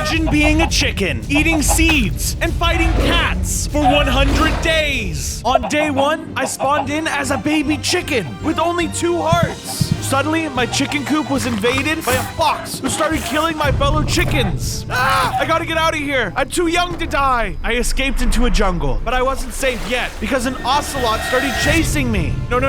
Imagine being a chicken, eating seeds, and fighting cats for 100 days. On day 1, I spawned in as a baby chicken with only 2 hearts. Suddenly, my chicken coop was invaded by a fox who started killing my fellow chickens. I gotta get out of here. I'm too young to die. I escaped into a jungle, but I wasn't safe yet because an ocelot started chasing me. No.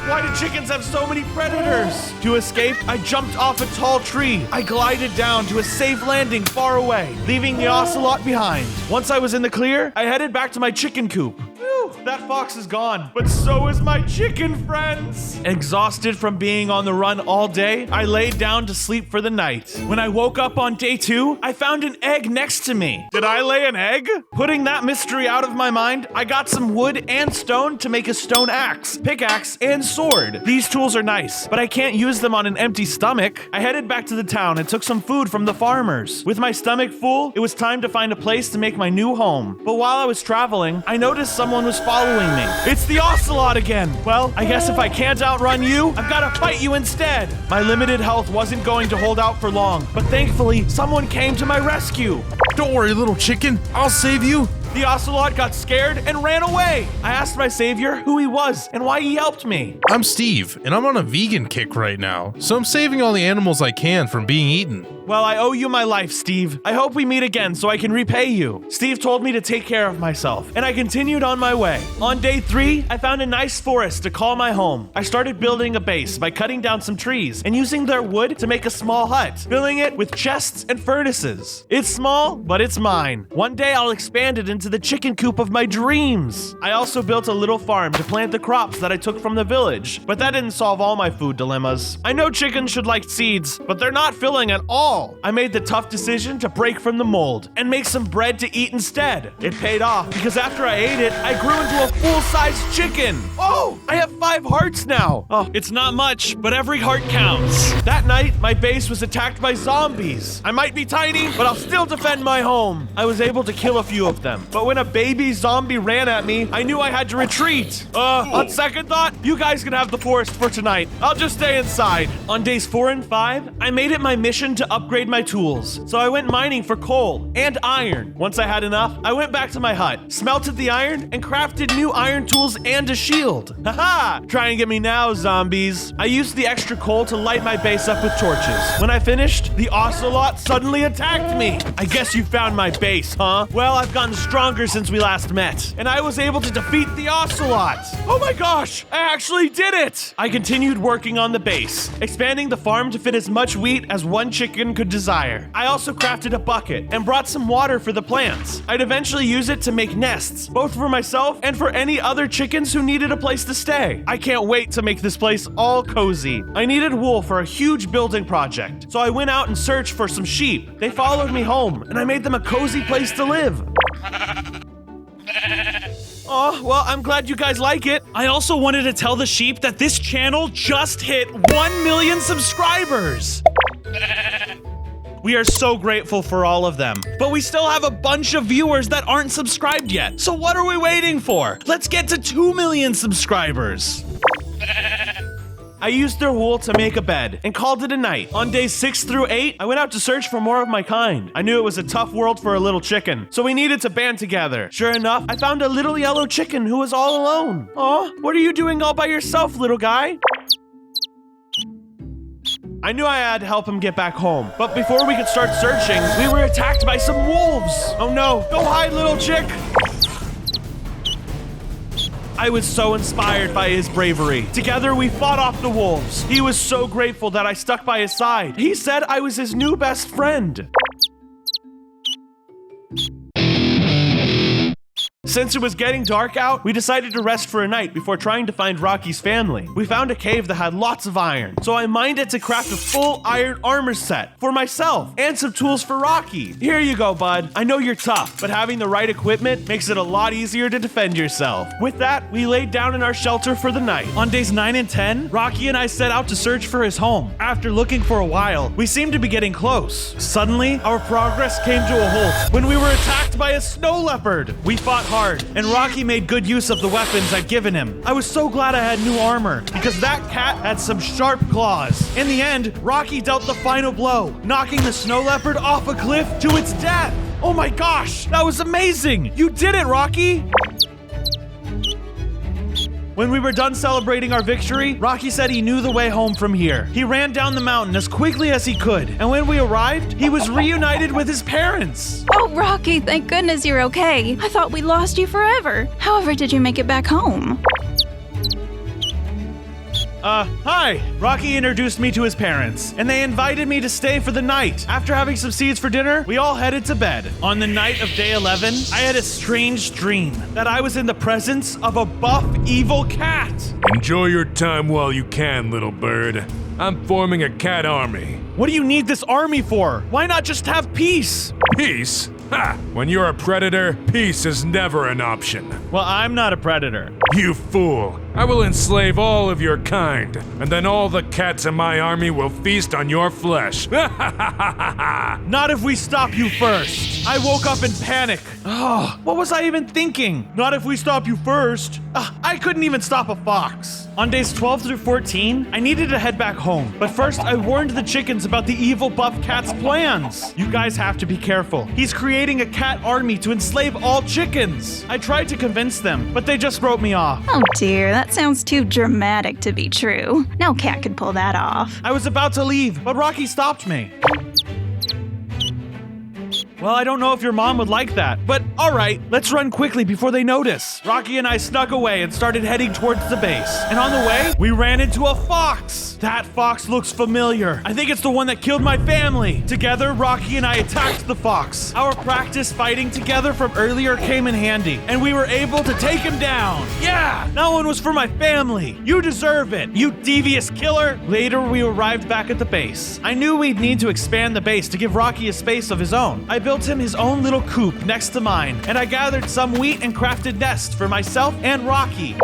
Why do chickens have so many predators? To escape, I jumped off a tall tree. I glided down to a safe landing far away, leaving the ocelot behind. Once I was in the clear, I headed back to my chicken coop. Whew, that fox is gone, but so is my chicken friends. Exhausted from being on the run all day, I laid down to sleep for the night. When I woke up on day 2, I found an egg next to me. Did I lay an egg? Putting that mystery out of my mind, I got some wood and stone to make a stone axe, pickaxe, and sword. These tools are nice, but I can't use them on an empty stomach. I headed back to the town and took some food from the farmers. With my stomach full, it was time to find a place to make my new home. But while I was traveling, I noticed someone was following me. It's the ocelot again. Well, I guess if I can't outrun you, I've got to fight you instead. My limited health wasn't going to hold out for long, but thankfully, someone came to my rescue. Don't worry, little chicken. I'll save you. The ocelot got scared and ran away. I asked my savior who he was and why he helped me. I'm Steve, and I'm on a vegan kick right now, so I'm saving all the animals I can from being eaten. Well, I owe you my life, Steve. I hope we meet again so I can repay you. Steve told me to take care of myself, and I continued on my way. On day 3, I found a nice forest to call my home. I started building a base by cutting down some trees and using their wood to make a small hut, filling it with chests and furnaces. It's small, but it's mine. One day I'll expand it into the chicken coop of my dreams. I also built a little farm to plant the crops that I took from the village, but that didn't solve all my food dilemmas. I know chickens should like seeds, but they're not filling at all. I made the tough decision to break from the mold and make some bread to eat instead. It paid off because after I ate it, I grew into a full-size chicken. Oh, I have 5 hearts now. Oh, it's not much, but every heart counts. That night, my base was attacked by zombies. I might be tiny, but I'll still defend my home. I was able to kill a few of them, but when a baby zombie ran at me, I knew I had to retreat. On second thought, you guys can have the forest for tonight. I'll just stay inside. On days 4 and 5, I made it my mission to upgrade my tools. So I went mining for coal and iron. Once I had enough, I went back to my hut, smelted the iron, and crafted new iron tools and a shield. Haha! Try and get me now, zombies. I used the extra coal to light my base up with torches. When I finished, the ocelot suddenly attacked me. I guess you found my base, huh? Well, I've gotten stronger since we last met, and I was able to defeat the ocelot. Oh my gosh, I actually did it! I continued working on the base, expanding the farm to fit as much wheat as one chicken could desire. I also crafted a bucket and brought some water for the plants. I'd eventually use it to make nests, both for myself and for any other chickens who needed a place to stay. I can't wait to make this place all cozy. I needed wool for a huge building project, so I went out and searched for some sheep. They followed me home, and I made them a cozy place to live. Oh, well, I'm glad you guys like it. I also wanted to tell the sheep that this channel just hit 1 million subscribers. We are so grateful for all of them, but we still have a bunch of viewers that aren't subscribed yet. So what are we waiting for? Let's get to 2 million subscribers. I used their wool to make a bed and called it a night. On days 6 through 8, I went out to search for more of my kind. I knew it was a tough world for a little chicken, so we needed to band together. Sure enough, I found a little yellow chicken who was all alone. Aw, what are you doing all by yourself, little guy? I knew I had to help him get back home, but before we could start searching, we were attacked by some wolves. Oh no, go hide, little chick. I was so inspired by his bravery. Together, we fought off the wolves. He was so grateful that I stuck by his side. He said I was his new best friend. Since it was getting dark out, we decided to rest for a night before trying to find Rocky's family. We found a cave that had lots of iron, so I mined it to craft a full iron armor set for myself and some tools for Rocky. Here you go, bud. I know you're tough, but having the right equipment makes it a lot easier to defend yourself. With that, we laid down in our shelter for the night. On days 9 and 10, Rocky and I set out to search for his home. After looking for a while, we seemed to be getting close. Suddenly, our progress came to a halt when we were attacked by a snow leopard. We fought hard hard, and Rocky made good use of the weapons I'd given him. I was so glad I had new armor, because that cat had some sharp claws. In the end, Rocky dealt the final blow, knocking the snow leopard off a cliff to its death. Oh my gosh, that was amazing! You did it, Rocky! When we were done celebrating our victory, Rocky said he knew the way home from here. He ran down the mountain as quickly as he could, and when we arrived, he was reunited with his parents. Oh, Rocky, thank goodness you're okay. I thought we lost you forever. However, did you make it back home? Hi! Rocky introduced me to his parents, and they invited me to stay for the night. After having some seeds for dinner, we all headed to bed. On the night of day 11, I had a strange dream that I was in the presence of a buff, evil cat. Enjoy your time while you can, little bird. I'm forming a cat army. What do you need this army for? Why not just have peace? Peace? Ha! When you're a predator, peace is never an option. Well, I'm not a predator. You fool! I will enslave all of your kind, and then all the cats in my army will feast on your flesh. Not if we stop you first. I woke up in panic. Oh, what was I even thinking? Not if we stop you first. I couldn't even stop a fox. On days 12 through 14, I needed to head back home. But first, I warned the chickens about the evil buff cat's plans. You guys have to be careful. He's creating a cat army to enslave all chickens. I tried to convince them, but they just wrote me off. Oh dear, that sounds too dramatic to be true. No cat could pull that off. I was about to leave, but Rocky stopped me. Well, I don't know if your mom would like that, but all right, let's run quickly before they notice. Rocky and I snuck away and started heading towards the base. And on the way, we ran into a fox. That fox looks familiar. I think it's the one that killed my family. Together, Rocky and I attacked the fox. Our practice fighting together from earlier came in handy, and we were able to take him down. Yeah, that one was for my family. You deserve it, you devious killer. Later, we arrived back at the base. I knew we'd need to expand the base to give Rocky a space of his own. I built him his own little coop next to mine, and I gathered some wheat and crafted nests for myself and Rocky.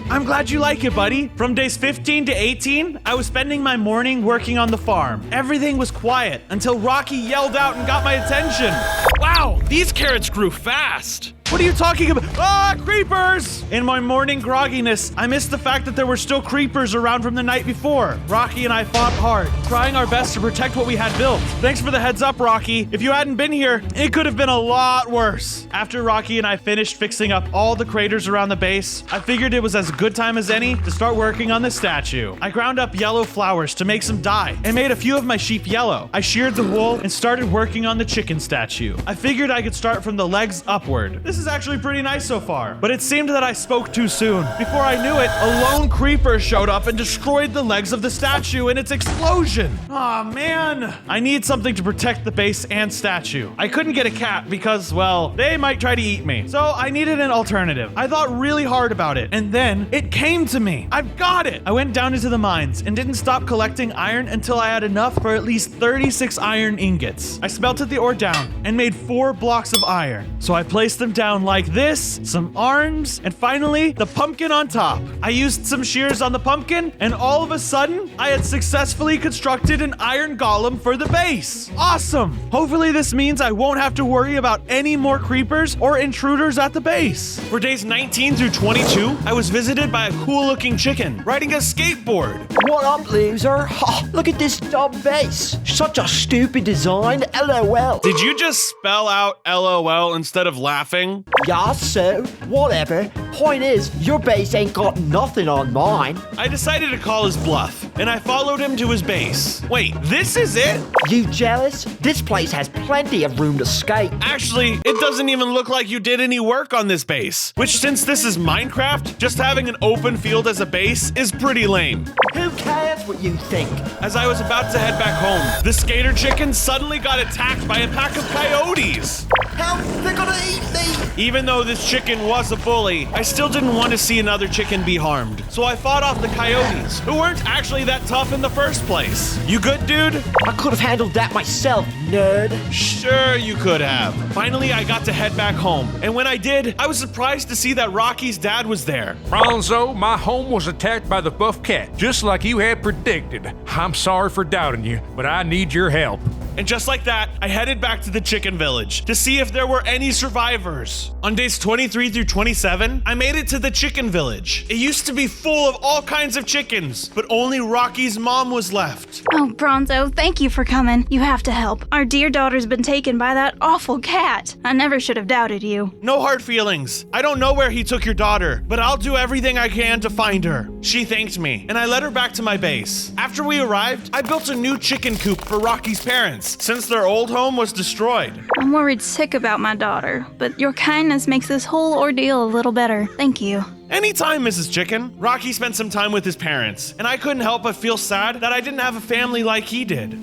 I'm glad you like it, buddy. From days 15 to 18, I was spending my morning working on the farm. Everything was quiet until Rocky yelled out and got my attention. Wow, these carrots grew fast. What are you talking about? Ah, creepers! In my morning grogginess, I missed the fact that there were still creepers around from the night before. Rocky and I fought hard, trying our best to protect what we had built. Thanks for the heads up, Rocky. If you hadn't been here, it could have been a lot worse. After Rocky and I finished fixing up all the craters around the base, I figured it was as good time as any to start working on the statue. I ground up yellow flowers to make some dye and made a few of my sheep yellow. I sheared the wool and started working on the chicken statue. I figured I could start from the legs upward. This is actually pretty nice so far, but it seemed that I spoke too soon. Before I knew it, a lone creeper showed up and destroyed the legs of the statue in its explosion. Aw, man. I need something to protect the base and statue. I couldn't get a cat because, well, they might try to eat me. So I needed an alternative. I thought really hard about it, and then it came to me. I've got it. I went down into the mines and didn't stop collecting iron until I had enough for at least 36 iron ingots. I smelted the ore down and made 4 blocks of iron. So I placed them down like this, some arms, and finally, the pumpkin on top. I used some shears on the pumpkin, and all of a sudden, I had successfully constructed an iron golem for the base. Awesome! Hopefully this means I won't have to worry about any more creepers or intruders at the base. For days 19 through 22, I was visited by a cool-looking chicken riding a skateboard. What up, loser? Oh, look at this dumb base. Such a stupid design. LOL. Did you just spell out LOL instead of laughing? Yeah, so, whatever. Point is, your base ain't got nothing on mine. I decided to call his bluff, and I followed him to his base. Wait, this is it? You jealous? This place has plenty of room to skate. Actually, it doesn't even look like you did any work on this base. Which, since this is Minecraft, just having an open field as a base is pretty lame. Who cares what you think? As I was about to head back home, the skater chicken suddenly got attacked by a pack of coyotes. Help! They're gonna eat me! Even though this chicken was a bully, I still didn't want to see another chicken be harmed. So I fought off the coyotes, who weren't actually that tough in the first place. You good, dude? I could have handled that myself, nerd. Sure you could have. Finally, I got to head back home. And when I did, I was surprised to see that Rocky's dad was there. Bronzo, my home was attacked by the buff cat, just like you had predicted. I'm sorry for doubting you, but I need your help. And just like that, I headed back to the chicken village to see if there were any survivors. On days 23 through 27, I made it to the chicken village. It used to be full of all kinds of chickens, but only Rocky's mom was left. Oh, Bronzo, thank you for coming. You have to help. Our dear daughter's been taken by that awful cat. I never should have doubted you. No hard feelings. I don't know where he took your daughter, but I'll do everything I can to find her. She thanked me, and I led her back to my base. After we arrived, I built a new chicken coop for Rocky's parents, since their old home was destroyed. I'm worried sick about my daughter, but your kindness makes this whole ordeal a little better. Thank you. Anytime, Mrs. Chicken. Rocky spent some time with his parents, and I couldn't help but feel sad that I didn't have a family like he did.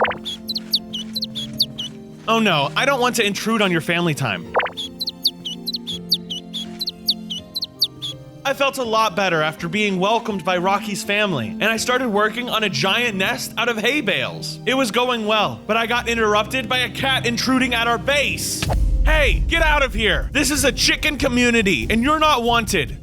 Oh no, I don't want to intrude on your family time. I felt a lot better after being welcomed by Rocky's family, and I started working on a giant nest out of hay bales. It was going well, but I got interrupted by a cat intruding at our base. Hey, get out of here! This is a chicken community, and you're not wanted.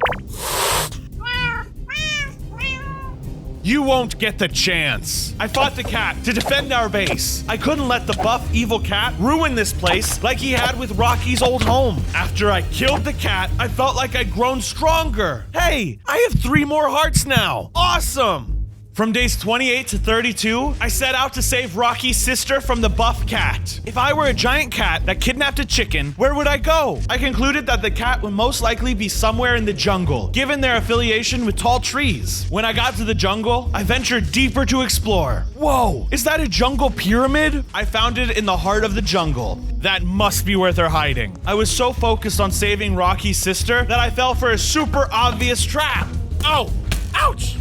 You won't get the chance. I fought the cat to defend our base. I couldn't let the buff evil cat ruin this place like he had with Rocky's old home. After I killed the cat, I felt like I'd grown stronger. Hey, I have 3 more hearts now. Awesome! From days 28 to 32, I set out to save Rocky's sister from the buff cat. If I were a giant cat that kidnapped a chicken, where would I go? I concluded that the cat would most likely be somewhere in the jungle, given their affiliation with tall trees. When I got to the jungle, I ventured deeper to explore. Whoa, is that a jungle pyramid? I found it in the heart of the jungle. That must be where they're hiding. I was so focused on saving Rocky's sister that I fell for a super obvious trap. Oh! Ouch!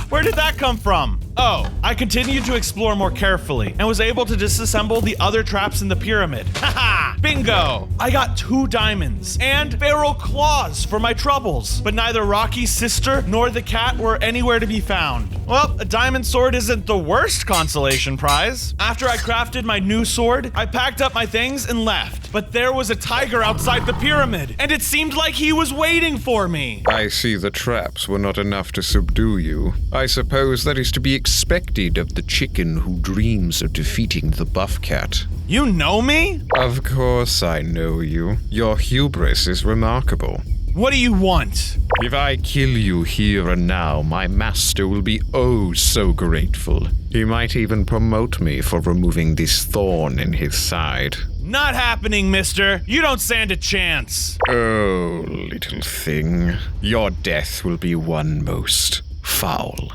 Where did that come from? Oh, I continued to explore more carefully and was able to disassemble the other traps in the pyramid. Haha! Bingo! I got 2 diamonds and feral claws for my troubles, but neither Rocky's sister nor the cat were anywhere to be found. Well, a diamond sword isn't the worst consolation prize. After I crafted my new sword, I packed up my things and left. But there was a tiger outside the pyramid, and it seemed like he was waiting for me. I see the traps were not enough to subdue you. I suppose that is to be expected of the chicken who dreams of defeating the buff cat. You know me? Of course I know you. Your hubris is remarkable. What do you want? If I kill you here and now, my master will be oh so grateful. He might even promote me for removing this thorn in his side. Not happening, mister. You don't stand a chance. Oh, little thing. Your death will be one most foul.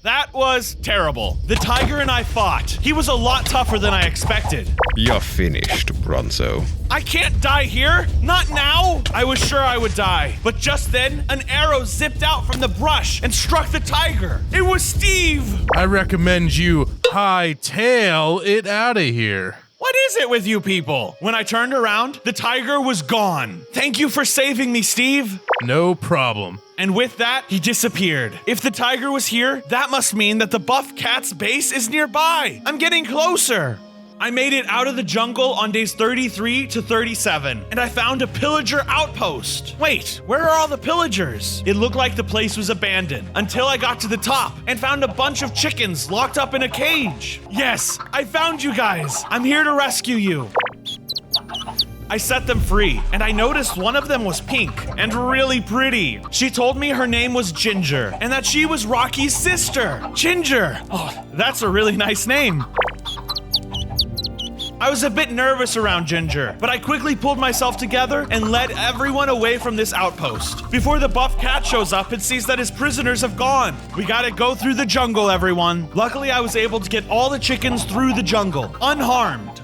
That was terrible. The tiger and I fought. He was a lot tougher than I expected. You're finished, Bronzo. I can't die here. Not now. I was sure I would die. But just then, an arrow zipped out from the brush and struck the tiger. It was Steve. I recommend you hightail it out of here. What is it with you people? When I turned around, the tiger was gone. Thank you for saving me, Steve. No problem. And with that, he disappeared. If the tiger was here, that must mean that the buff cat's base is nearby. I'm getting closer. I made it out of the jungle on days 33 to 37, and I found a pillager outpost. Wait, where are all the pillagers? It looked like the place was abandoned until I got to the top and found a bunch of chickens locked up in a cage. Yes, I found you guys. I'm here to rescue you. I set them free, and I noticed one of them was pink and really pretty. She told me her name was Ginger, and that she was Rocky's sister. Ginger! Oh, that's a really nice name. I was a bit nervous around Ginger, but I quickly pulled myself together and led everyone away from this outpost. Before the buff cat shows up and sees that his prisoners have gone. We gotta go through the jungle, everyone. Luckily, I was able to get all the chickens through the jungle, unharmed.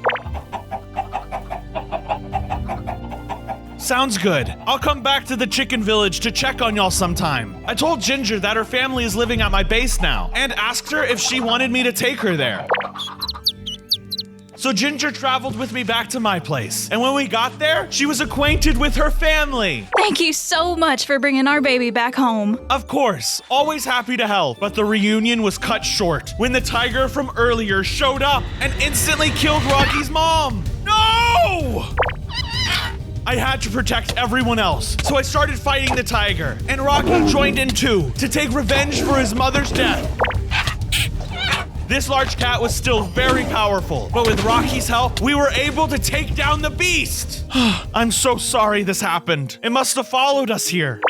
Sounds good. I'll come back to the chicken village to check on y'all sometime. I told Ginger that her family is living at my base now and asked her if she wanted me to take her there. So Ginger traveled with me back to my place, and when we got there, she was acquainted with her family. Thank you so much for bringing our baby back home. Of course, always happy to help, but the reunion was cut short when the tiger from earlier showed up and instantly killed Rocky's mom. No! I had to protect everyone else, so I started fighting the tiger, and Rocky joined in too, to take revenge for his mother's death. This large cat was still very powerful, but with Rocky's help, we were able to take down the beast. I'm so sorry this happened. It must have followed us here.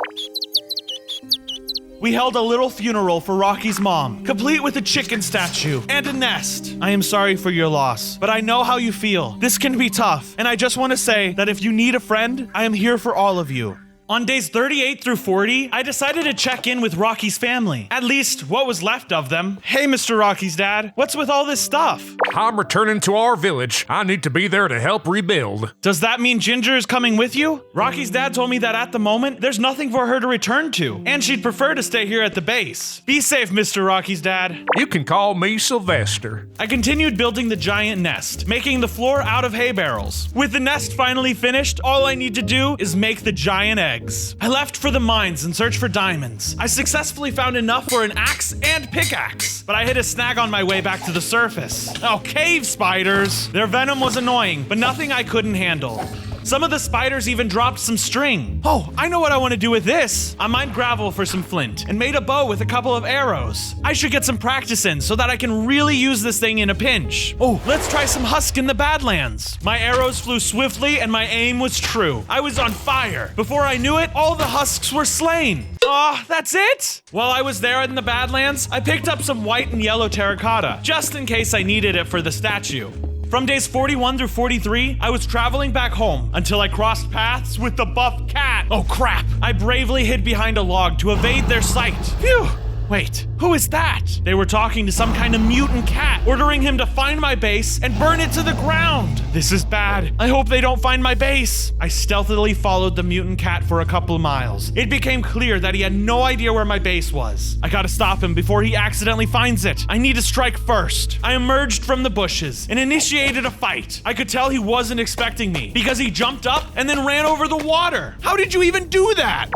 We held a little funeral for Rocky's mom, complete with a chicken statue and a nest. I am sorry for your loss, but I know how you feel. This can be tough, and I just want to say that if you need a friend, I am here for all of you. On days 38 through 40, I decided to check in with Rocky's family. At least, what was left of them. Hey, Mr. Rocky's dad, what's with all this stuff? I'm returning to our village. I need to be there to help rebuild. Does that mean Ginger is coming with you? Rocky's dad told me that at the moment, there's nothing for her to return to, and she'd prefer to stay here at the base. Be safe, Mr. Rocky's dad. You can call me Sylvester. I continued building the giant nest, making the floor out of hay barrels. With the nest finally finished, all I need to do is make the giant egg. I left for the mines and searched for diamonds. I successfully found enough for an axe and pickaxe, but I hit a snag on my way back to the surface. Oh, cave spiders! Their venom was annoying, but nothing I couldn't handle. Some of the spiders even dropped some string. Oh, I know what I want to do with this. I mined gravel for some flint and made a bow with a couple of arrows. I should get some practice in so that I can really use this thing in a pinch. Oh, let's try some husk in the Badlands. My arrows flew swiftly and my aim was true. I was on fire. Before I knew it, all the husks were slain. Oh, that's it? While I was there in the Badlands, I picked up some white and yellow terracotta, just in case I needed it for the statue. From days 41 through 43, I was traveling back home until I crossed paths with the buff cat. Oh crap! I bravely hid behind a log to evade their sight. Phew! Wait, who is that? They were talking to some kind of mutant cat, ordering him to find my base and burn it to the ground. This is bad. I hope they don't find my base. I stealthily followed the mutant cat for a couple of miles. It became clear that he had no idea where my base was. I gotta stop him before he accidentally finds it. I need to strike first. I emerged from the bushes and initiated a fight. I could tell he wasn't expecting me because he jumped up and then ran over the water. How did you even do that?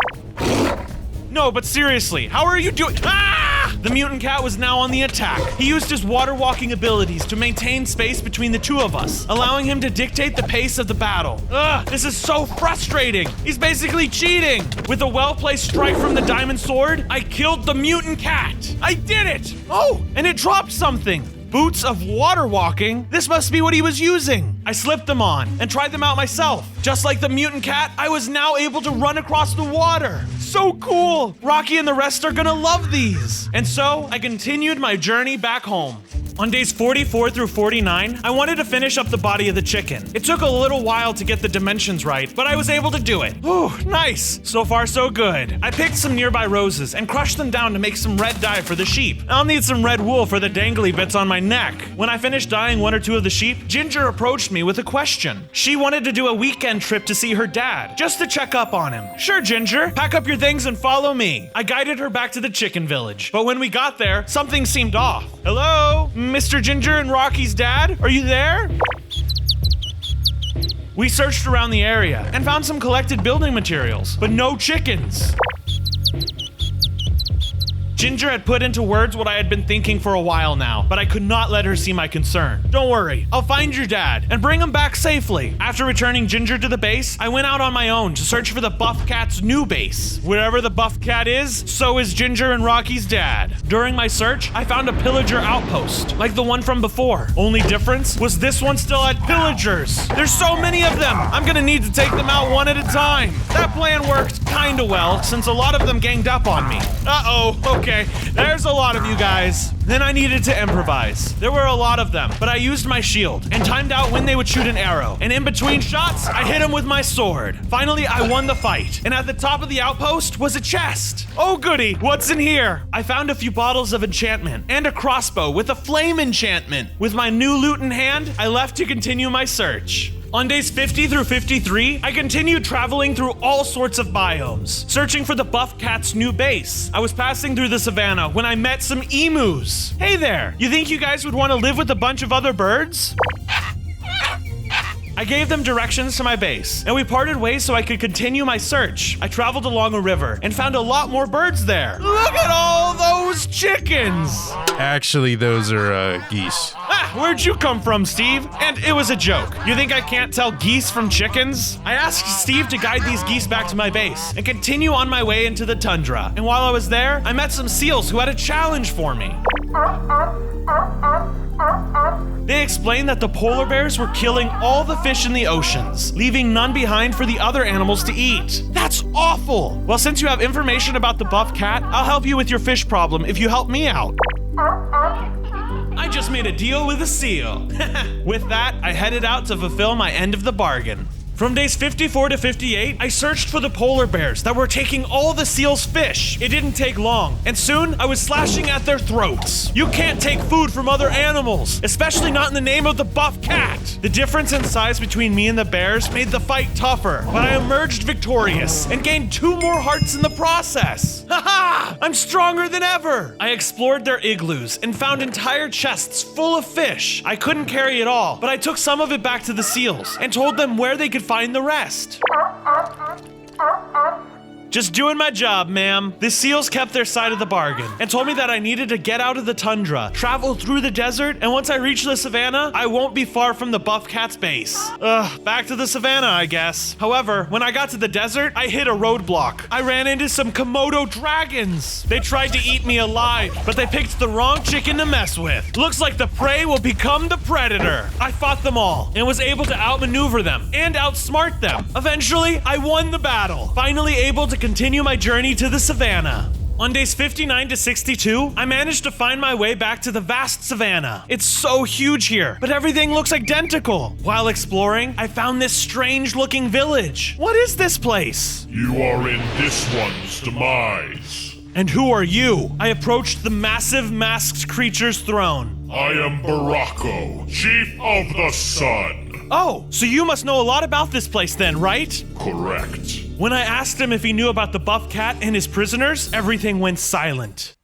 No, but seriously, how are you doing? Ah! The mutant cat was now on the attack. He used his water walking abilities to maintain space between the two of us, allowing him to dictate the pace of the battle. Ugh, this is so frustrating. He's basically cheating. With a well-placed strike from the diamond sword, I killed the mutant cat. I did it! Oh, and it dropped something. Boots of water walking? This must be what he was using. I slipped them on and tried them out myself. Just like the mutant cat, I was now able to run across the water. So cool! Rocky and the rest are gonna love these. And so, I continued my journey back home. On days 44 through 49, I wanted to finish up the body of the chicken. It took a little while to get the dimensions right, but I was able to do it. Ooh, nice. So far, so good. I picked some nearby roses and crushed them down to make some red dye for the sheep. I'll need some red wool for the dangly bits on my neck. When I finished dyeing one or two of the sheep, Ginger approached me with a question. She wanted to do a weekend trip to see her dad, just to check up on him. Sure, Ginger, pack up your things and follow me. I guided her back to the chicken village, but when we got there, something seemed off. Hello? Mr. Ginger and Rocky's dad? Are you there? We searched around the area and found some collected building materials, but no chickens. Ginger had put into words what I had been thinking for a while now, but I could not let her see my concern. Don't worry, I'll find your dad and bring him back safely. After returning Ginger to the base, I went out on my own to search for the buff cat's new base. Wherever the buff cat is, so is Ginger and Rocky's dad. During my search, I found a pillager outpost, like the one from before. Only difference was this one still had pillagers. There's so many of them, I'm gonna need to take them out one at a time. That plan worked kinda well, since a lot of them ganged up on me. Uh-oh, okay, there's a lot of you guys. Then I needed to improvise. There were a lot of them, but I used my shield and timed out when they would shoot an arrow. And in between shots, I hit them with my sword. Finally, I won the fight. And at the top of the outpost was a chest. Oh goody, what's in here? I found a few bottles of enchantment and a crossbow with a flame enchantment. With my new loot in hand, I left to continue my search. On days 50 through 53, I continued traveling through all sorts of biomes, searching for the buff cat's new base. I was passing through the savannah when I met some emus. Hey there, you think you guys would want to live with a bunch of other birds? I gave them directions to my base, and we parted ways so I could continue my search. I traveled along a river and found a lot more birds there. Look at all those chickens! Actually, those are geese. Ah, where'd you come from, Steve? And it was a joke. You think I can't tell geese from chickens? I asked Steve to guide these geese back to my base and continue on my way into the tundra. And while I was there, I met some seals who had a challenge for me. They explained that the polar bears were killing all the fish in the oceans, leaving none behind for the other animals to eat. That's awful! Well, since you have information about the buff cat, I'll help you with your fish problem if you help me out. I just made a deal with a seal. With that, I headed out to fulfill my end of the bargain. From days 54 to 58, I searched for the polar bears that were taking all the seal's fish. It didn't take long, and soon I was slashing at their throats. You can't take food from other animals, especially not in the name of the buff cat. The difference in size between me and the bears made the fight tougher, but I emerged victorious and gained 2 more hearts in the process. Haha! I'm stronger than ever! I explored their igloos and found entire chests full of fish. I couldn't carry it all, but I took some of it back to the seals and told them where they could find the rest. Just doing my job, ma'am. The seals kept their side of the bargain and told me that I needed to get out of the tundra, travel through the desert, and once I reach the savannah, I won't be far from the buff cat's base. Back to the savannah, I guess. However, when I got to the desert, I hit a roadblock. I ran into some Komodo dragons. They tried to eat me alive, but they picked the wrong chicken to mess with. Looks like the prey will become the predator. I fought them all and was able to outmaneuver them and outsmart them. Eventually, I won the battle, finally able to continue my journey to the savannah. On days 59 to 62, I managed to find my way back to the vast savannah. It's so huge here, but everything looks identical. While exploring, I found this strange-looking village. What is this place? You are in this one's demise. And who are you? I approached the massive masked creature's throne. I am Bronzo, Chief of the Sun. Oh, so you must know a lot about this place then, right? Correct. When I asked him if he knew about the buff cat and his prisoners, everything went silent.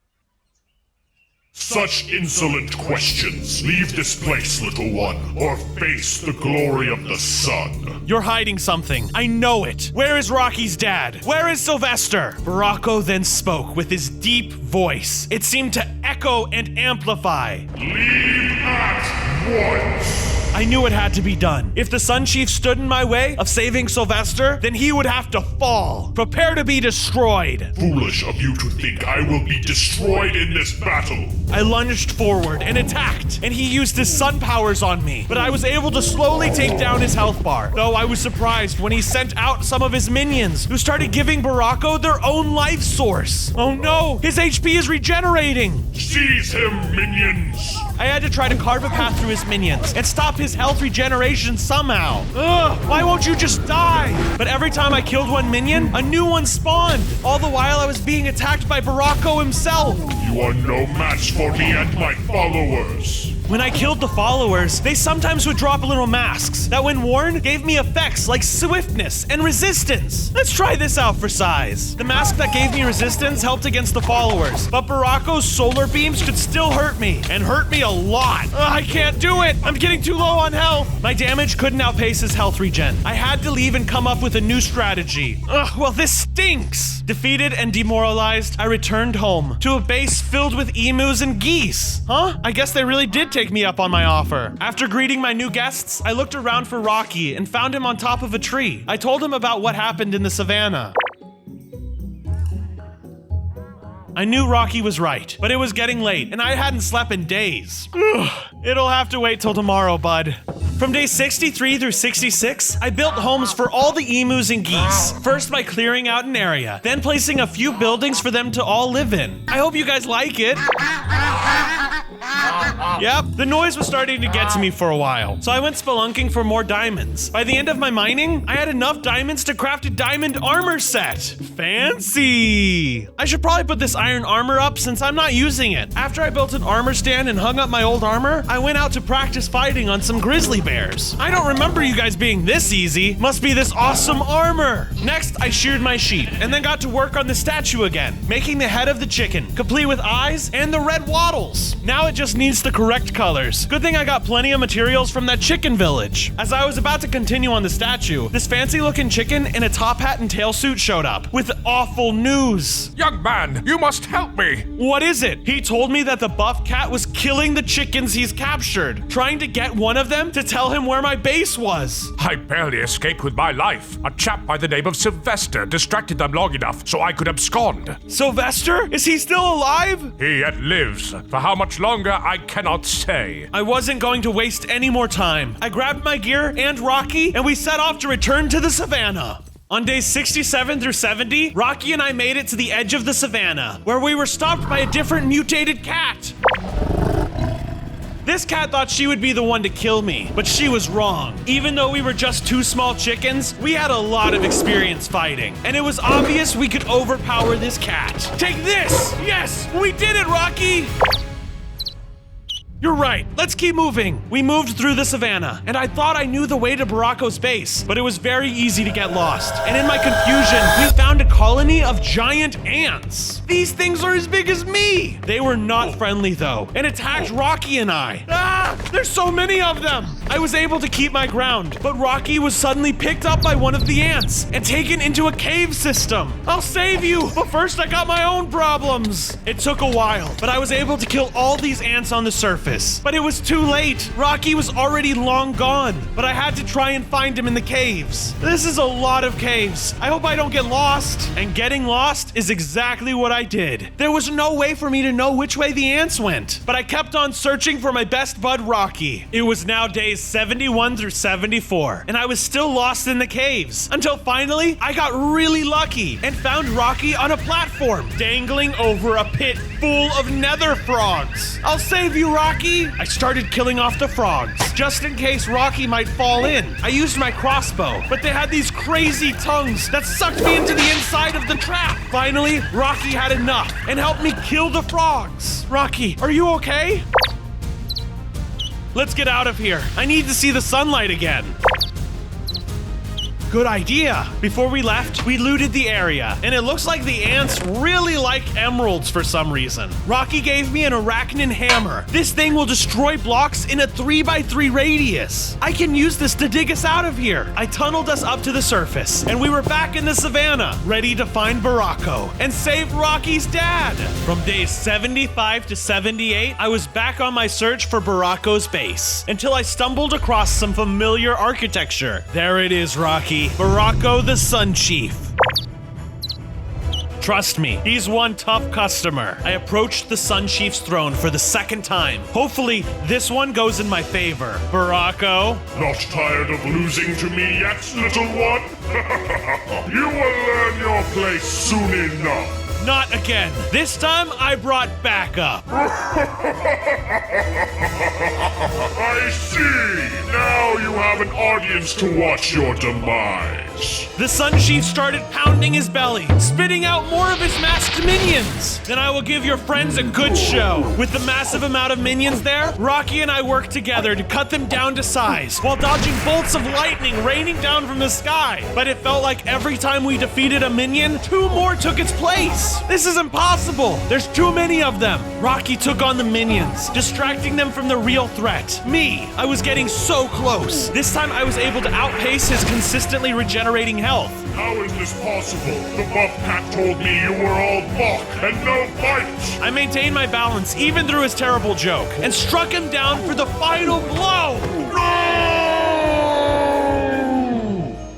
Such insolent questions. Leave this place, little one, or face the glory of the sun. You're hiding something. I know it. Where is Rocky's dad? Where is Sylvester? Bronzo then spoke with his deep voice. It seemed to echo and amplify. Leave at once. I knew it had to be done. If the Sun Chief stood in my way of saving Sylvester, then he would have to fall. Prepare to be destroyed. Foolish of you to think I will be destroyed in this battle. I lunged forward and attacked, and he used his sun powers on me, but I was able to slowly take down his health bar, though I was surprised when he sent out some of his minions, who started giving Bronzo their own life source. Oh no, his HP is regenerating. Seize him, minions. I had to try to carve a path through his minions and stop his health regeneration somehow. Ugh, why won't you just die? But every time I killed one minion, a new one spawned. All the while I was being attacked by Bronzo himself. You are no match for me and my followers. When I killed the followers, they sometimes would drop little masks that when worn gave me effects like swiftness and resistance. Let's try this out for size. The mask that gave me resistance helped against the followers, but Bronzo's solar beams could still hurt me, and hurt me a lot. I can't do it. I'm getting too low on health. My damage couldn't outpace his health regen. I had to leave and come up with a new strategy. Well, this stinks. Defeated and demoralized, I returned home to a base filled with emus and geese. Huh? I guess they really did take me up on my offer. After greeting my new guests, I looked around for Rocky and found him on top of a tree. I told him about what happened in the savannah. I knew Rocky was right, but it was getting late, and I hadn't slept in days. It'll have to wait till tomorrow, bud. From day 63 through 66, I built homes for all the emus and geese. First by clearing out an area, then placing a few buildings for them to all live in. I hope you guys like it. Yep, the noise was starting to get to me for a while, so I went spelunking for more diamonds. By the end of my mining, I had enough diamonds to craft a diamond armor set. Fancy! I should probably put this iron armor up since I'm not using it. After I built an armor stand and hung up my old armor, I went out to practice fighting on some grizzly bears. I don't remember you guys being this easy. Must be this awesome armor. Next, I sheared my sheep and then got to work on the statue again, making the head of the chicken, complete with eyes and the red wattles. Now it just needs the correct colors. Good thing I got plenty of materials from that chicken village. As I was about to continue on the statue, this fancy looking chicken in a top hat and tail suit showed up with awful news. Young man, you must help me. What is it? He told me that the buff cat was killing the chickens he's captured, trying to get one of them to tell him where my base was. I barely escaped with my life. A chap by the name of Sylvester distracted them long enough so I could abscond. Sylvester? Is he still alive? He yet lives. For how much longer, I cannot say. I wasn't going to waste any more time. I grabbed my gear and Rocky, and we set off to return to the savannah. On days 67 through 70, Rocky and I made it to the edge of the savannah, where we were stopped by a different mutated cat. This cat thought she would be the one to kill me, but she was wrong. Even though we were just two small chickens, we had a lot of experience fighting, and it was obvious we could overpower this cat. Take this! Yes! We did it, Rocky! You're right. Let's keep moving. We moved through the savannah, and I thought I knew the way to Baracco's base, but it was very easy to get lost. And in my confusion, we found a colony of giant ants. These things are as big as me. They were not friendly though, and attacked Rocky and I. Ah! There's so many of them. I was able to keep my ground, but Rocky was suddenly picked up by one of the ants and taken into a cave system. I'll save you, but first I got my own problems. It took a while, but I was able to kill all these ants on the surface. But it was too late. Rocky was already long gone, but I had to try and find him in the caves. This is a lot of caves. I hope I don't get lost. And getting lost is exactly what I did. There was no way for me to know which way the ants went, but I kept on searching for my best bud Rocky. It was now days 71 through 74, and I was still lost in the caves, until finally I got really lucky and found Rocky on a platform, dangling over a pit full of nether frogs. I'll save you, Rocky. I started killing off the frogs, just in case Rocky might fall in. I used my crossbow, but they had these crazy tongues that sucked me into the inside of the trap. Finally, Rocky had enough and helped me kill the frogs. Rocky, are you okay? Let's get out of here. I need to see the sunlight again. Good idea. Before we left, we looted the area, and it looks like the ants really like emeralds for some reason. Rocky gave me an arachnid hammer. This thing will destroy blocks in a 3x3 radius. I can use this to dig us out of here. I tunneled us up to the surface, and we were back in the savannah, ready to find Baracco and save Rocky's dad. From days 75 to 78, I was back on my search for Baracco's base, until I stumbled across some familiar architecture. There it is, Rocky. Baracco the Sun Chief. Trust me, he's one tough customer. I approached the Sun Chief's throne for the second time. Hopefully, this one goes in my favor. Baracco? Not tired of losing to me yet, little one? You will learn your place soon enough. Not again. This time, I brought backup. I see. Now you have an audience to watch your demise. The Sun Chief started pounding his belly, spitting out more of his masked minions. Then I will give your friends a good show. With the massive amount of minions there, Rocky and I worked together to cut them down to size, while dodging bolts of lightning raining down from the sky. But it felt like every time we defeated a minion, two more took its place. This is impossible. There's too many of them. Rocky took on the minions, distracting them from the real threat. Me, I was getting so close. This time I was able to outpace his consistently regenerating health. How is this possible? The buff cat told me you were all bulk and no fight. I maintained my balance even through his terrible joke and struck him down for the final blow.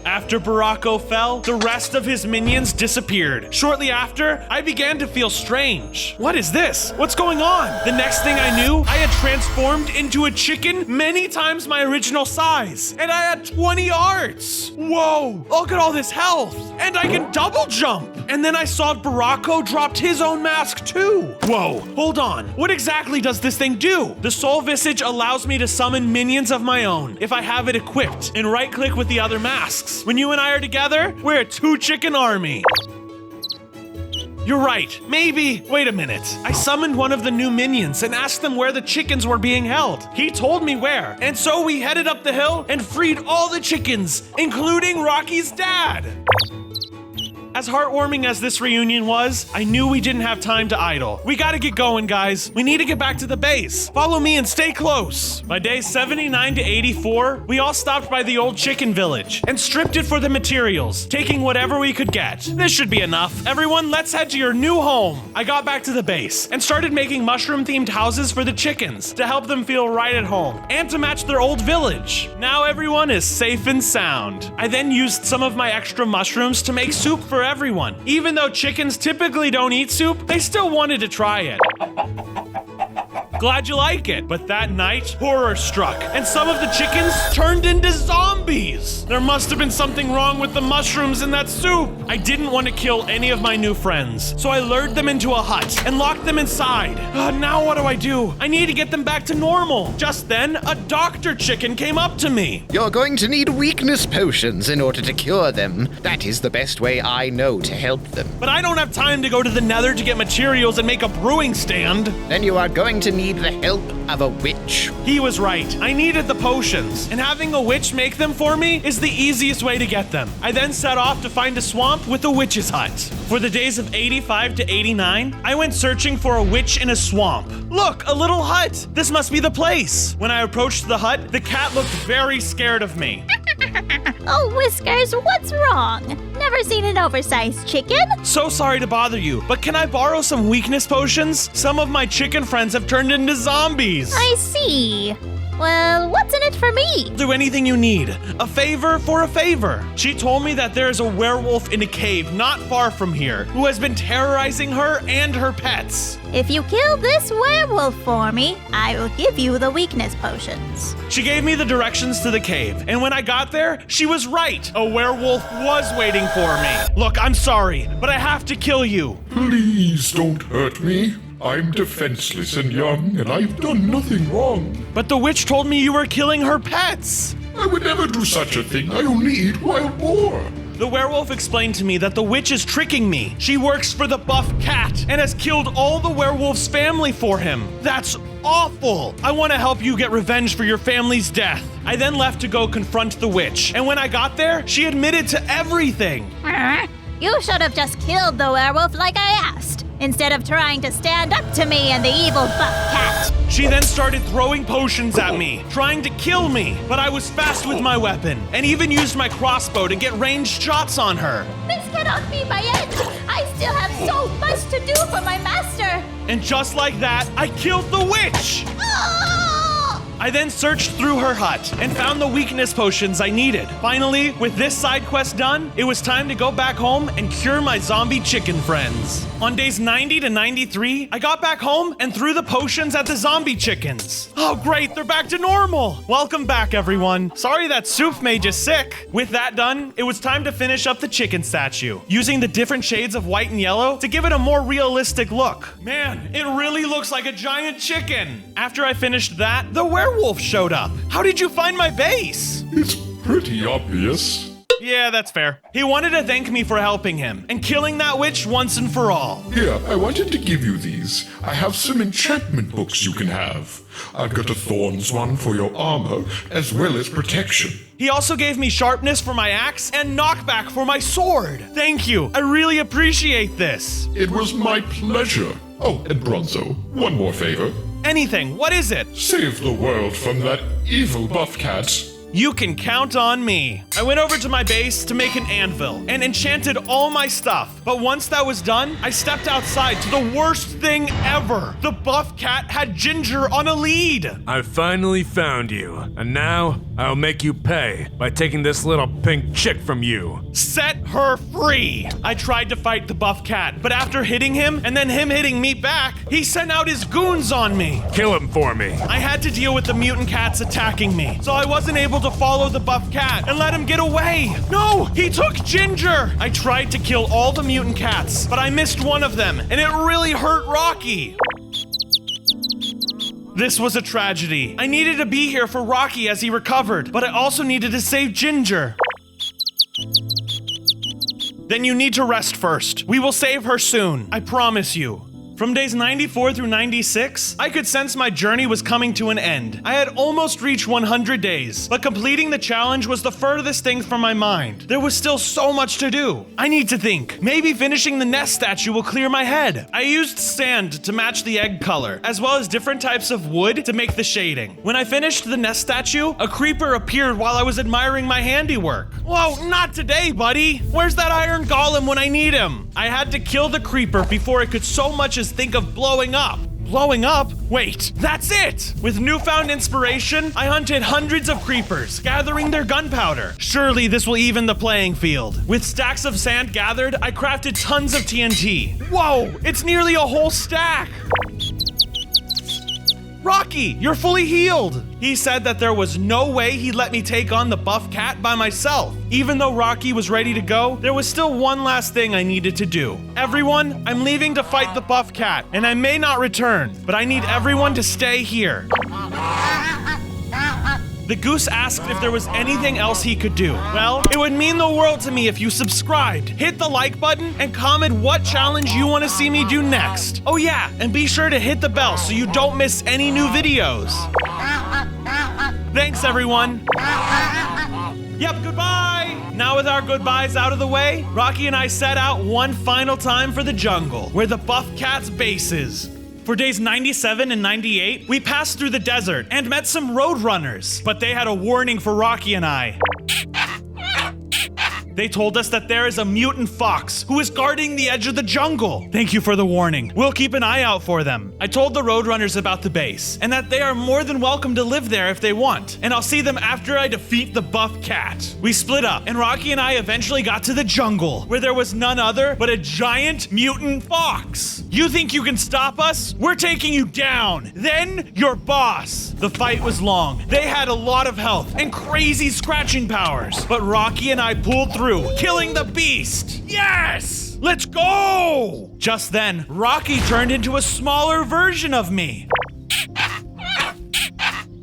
After Baracco fell, the rest of his minions disappeared. Shortly after, I began to feel strange. What is this? What's going on? The next thing I knew, I had transformed into a chicken many times my original size, and I had 20 hearts. Whoa, look at all this health. And I can double jump. And then I saw Baracco dropped his own mask too. Whoa, hold on. What exactly does this thing do? The Soul Visage allows me to summon minions of my own if I have it equipped and right-click with the other masks. When you and I are together, we're a two-chicken army. You're right. Maybe. Wait a minute. I summoned one of the new minions and asked them where the chickens were being held. He told me where. And so we headed up the hill and freed all the chickens, including Rocky's dad. As heartwarming as this reunion was, I knew we didn't have time to idle. We gotta get going, guys. We need to get back to the base. Follow me and stay close. By day 79 to 84, we all stopped by the old chicken village and stripped it for the materials, taking whatever we could get. This should be enough. Everyone, let's head to your new home. I got back to the base and started making mushroom-themed houses for the chickens to help them feel right at home and to match their old village. Now everyone is safe and sound. I then used some of my extra mushrooms to make soup for everyone. Even though chickens typically don't eat soup, they still wanted to try it. Glad you like it. But that night, horror struck, and some of the chickens turned into zombies. There must have been something wrong with the mushrooms in that soup. I didn't want to kill any of my new friends, so I lured them into a hut and locked them inside. Now what do? I need to get them back to normal. Just then, a doctor chicken came up to me. You're going to need weakness potions in order to cure them. That is the best way I know to help them. But I don't have time to go to the Nether to get materials and make a brewing stand. Then you are going to need the help of a witch. He was right. I needed the potions, and having a witch make them for me is the easiest way to get them. I then set off to find a swamp with a witch's hut. For the days of 85 to 89, I went searching for a witch in a swamp. Look, a little hut. This must be the place. When I approached the hut, the cat looked very scared of me. Oh, Whiskers, what's wrong? Never seen an oversized chicken? So sorry to bother you, but can I borrow some weakness potions? Some of my chicken friends have turned into zombies. I see. Well, what's in it for me? Do anything you need. A favor for a favor. She told me that there is a werewolf in a cave not far from here who has been terrorizing her and her pets. If you kill this werewolf for me, I will give you the weakness potions. She gave me the directions to the cave, and when I got there, she was right. A werewolf was waiting for me. Look, I'm sorry, but I have to kill you. Please don't hurt me. I'm defenseless and young, and I've done nothing wrong. But the witch told me you were killing her pets. I would never do such a thing. I only eat wild boar. The werewolf explained to me that the witch is tricking me. She works for the buff cat and has killed all the werewolf's family for him. That's awful. I want to help you get revenge for your family's death. I then left to go confront the witch, and when I got there, she admitted to everything. You should have just killed the werewolf like I asked, instead of trying to stand up to me and the evil buff cat. She then started throwing potions at me, trying to kill me, but I was fast with my weapon, and even used my crossbow to get ranged shots on her. This cannot be my end. I still have so much to do for my master. And just like that, I killed the witch! I then searched through her hut and found the weakness potions I needed. Finally, with this side quest done, it was time to go back home and cure my zombie chicken friends. On days 90 to 93, I got back home and threw the potions at the zombie chickens. Oh great, they're back to normal. Welcome back, everyone. Sorry that soup made you sick. With that done, it was time to finish up the chicken statue, using the different shades of white and yellow to give it a more realistic look. Man, it really looks like a giant chicken. After I finished that, the werewolf showed up. How did you find my base? It's pretty obvious. Yeah, that's fair. He wanted to thank me for helping him and killing that witch once and for all. Here, I wanted to give you these. I have some enchantment books you can have. I've got a thorns one for your armor, as well as protection. He also gave me sharpness for my axe and knockback for my sword. Thank you. I really appreciate this. It was my pleasure. Oh, and Bronzo, one more favor. Anything. What is it? Save the world from that evil buff cat. You can count on me. I went over to my base to make an anvil and enchanted all my stuff. But once that was done, I stepped outside to the worst thing ever. The buff cat had Ginger on a lead. I finally found you, and now I'll make you pay by taking this little pink chick from you. Set her free. I tried to fight the buff cat, but after hitting him and then him hitting me back, he sent out his goons on me. Kill him for me. I had to deal with the mutant cats attacking me, so I wasn't able to follow the buff cat and let him get away. No, he took Ginger. I tried to kill all the mutant cats, but I missed one of them, and it really hurt Rocky. This was a tragedy. I needed to be here for Rocky as he recovered, but I also needed to save Ginger. Then you need to rest first. We will save her soon. I promise you. From days 94 through 96, I could sense my journey was coming to an end. I had almost reached 100 days, but completing the challenge was the furthest thing from my mind. There was still so much to do. I need to think. Maybe finishing the nest statue will clear my head. I used sand to match the egg color, as well as different types of wood to make the shading. When I finished the nest statue, a creeper appeared while I was admiring my handiwork. Whoa, not today, buddy. Where's that iron golem when I need him? I had to kill the creeper before it could so much as think of blowing up. Blowing up? Wait, that's it! With newfound inspiration, I hunted hundreds of creepers, gathering their gunpowder. Surely this will even the playing field. With stacks of sand gathered, I crafted tons of TNT. Whoa, it's nearly a whole stack! Rocky, you're fully healed! He said that there was no way he'd let me take on the buff cat by myself. Even though Rocky was ready to go, there was still one last thing I needed to do. Everyone, I'm leaving to fight the buff cat, and I may not return, but I need everyone to stay here. The goose asked if there was anything else he could do. Well, it would mean the world to me if you subscribed, hit the like button, and comment what challenge you want to see me do next. Oh yeah, and be sure to hit the bell so you don't miss any new videos. Thanks, everyone. Yep, goodbye! Now with our goodbyes out of the way, Rocky and I set out one final time for the jungle, where the buff cat's base is. For days 97 and 98, we passed through the desert and met some roadrunners, but they had a warning for Rocky and I. They told us that there is a mutant fox who is guarding the edge of the jungle. Thank you for the warning. We'll keep an eye out for them. I told the roadrunners about the base and that they are more than welcome to live there if they want. And I'll see them after I defeat the buff cat. We split up and Rocky and I eventually got to the jungle where there was none other but a giant mutant fox. You think you can stop us? We're taking you down. Then your boss. The fight was long. They had a lot of health and crazy scratching powers. But Rocky and I pulled through, killing the beast. Yes! Let's go! Just then, Rocky turned into a smaller version of me.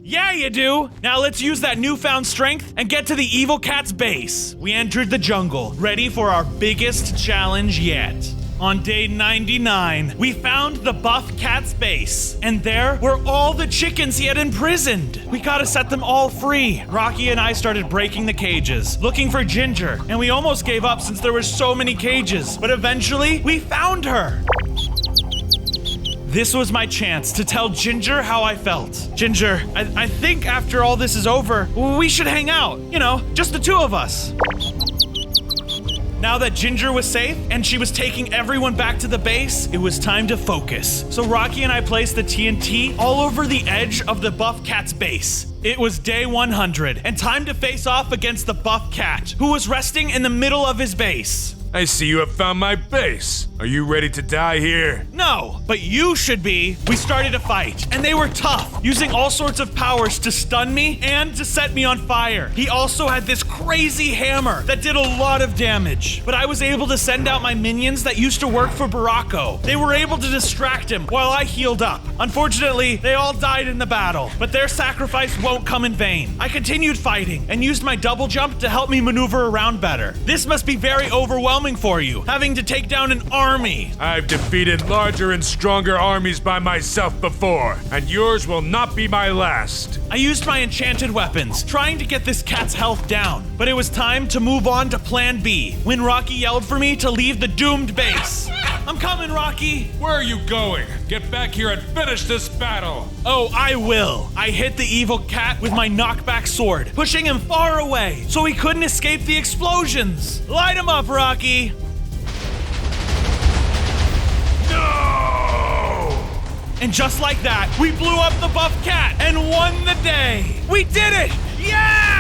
Yeah, you do! Now let's use that newfound strength and get to the evil cat's base. We entered the jungle, ready for our biggest challenge yet. On day 99, we found the buff cat's base, and there were all the chickens he had imprisoned. We gotta set them all free. Rocky and I started breaking the cages, looking for Ginger, and we almost gave up since there were so many cages, but eventually we found her. This was my chance to tell Ginger how I felt. Ginger, I think after all this is over, we should hang out. You know, just the two of us. Now that Ginger was safe and she was taking everyone back to the base, it was time to focus. So Rocky and I placed the TNT all over the edge of the buff cat's base. It was day 100 and time to face off against the buff cat, who was resting in the middle of his base. I see you have found my base. Are you ready to die here? No, but you should be. We started a fight, and they were tough, using all sorts of powers to stun me and to set me on fire. He also had this crazy hammer that did a lot of damage, but I was able to send out my minions that used to work for Baracco. They were able to distract him while I healed up. Unfortunately, they all died in the battle, but their sacrifice won't come in vain. I continued fighting and used my double jump to help me maneuver around better. This must be very overwhelming for you, having to take down an army. I've defeated larger and stronger armies by myself before, and yours will not be my last. I used my enchanted weapons, trying to get this cat's health down, but it was time to move on to Plan B, when Rocky yelled for me to leave the doomed base. I'm coming, Rocky! Where are you going? Get back here and finish this battle! Oh, I will! I hit the evil cat with my knockback sword, pushing him far away, so he couldn't escape the explosions! Light him up, Rocky! No! And just like that, we blew up the buff cat and won the day! We did it! Yeah!